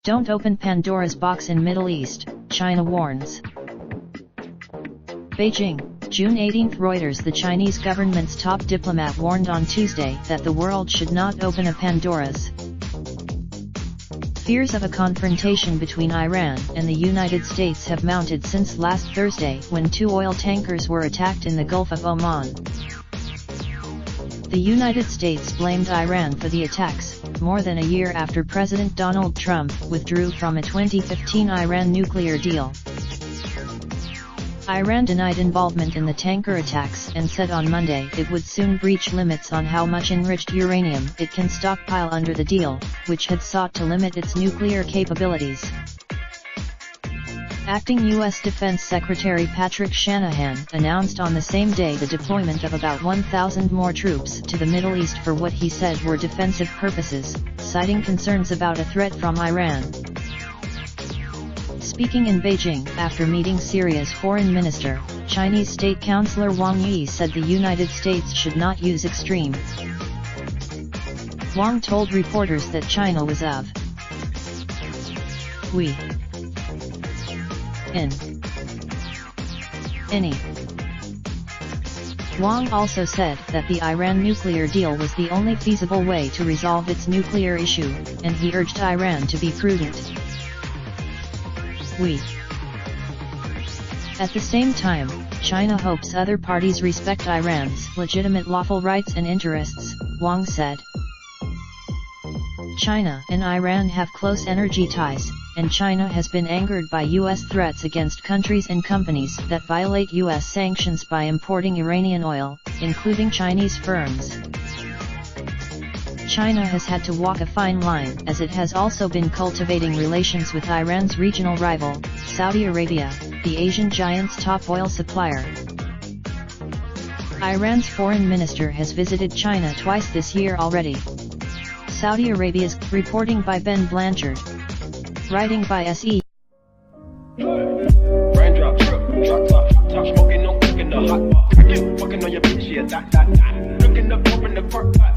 Don't open Pandora's box in Middle East, China warns. Beijing, June 18. Reuters. The Chinese government's top diplomat warned on Tuesday that the world should not open a Pandora's. Fears of a confrontation between Iran and the United States have mounted since last Thursday when two oil tankers were attacked in the Gulf of Oman. The United States blamed Iran for the attacks, more than a year after President Donald Trump withdrew from a 2015 Iran nuclear deal. Iran denied involvement in the tanker attacks and said on Monday it would soon breach limits on how much enriched uranium it can stockpile under the deal, which had sought to limit its nuclear capabilities. Acting U.S. Defense Secretary Patrick Shanahan announced on the same day the deployment of about 1,000 more troops to the Middle East for what he said were defensive purposes, citing concerns about a threat from Iran. Speaking in Beijing after meeting Syria's foreign minister, Chinese State Councillor Wang Yi said the United States should not use extreme. Wang told reporters that China was of we in any. Wang also said that the Iran nuclear deal was the only feasible way to resolve its nuclear issue, and he urged Iran to be prudent. At the same time, China hopes other parties respect Iran's legitimate lawful rights and interests, Wang said. China and Iran have close energy ties, and China has been angered by U.S. threats against countries and companies that violate U.S. sanctions by importing Iranian oil, including Chinese firms. China has had to walk a fine line as it has also been cultivating relations with Iran's regional rival, Saudi Arabia, the Asian giant's top oil supplier. Iran's foreign minister has visited China twice this year already. Saudi Arabia's reporting by Ben Blanchard. Writing by S.E. Raindrop, drop top, smoking, no cooking the hot pot. Fucking on your bitch, yeah, that. Looking up, open the park pot.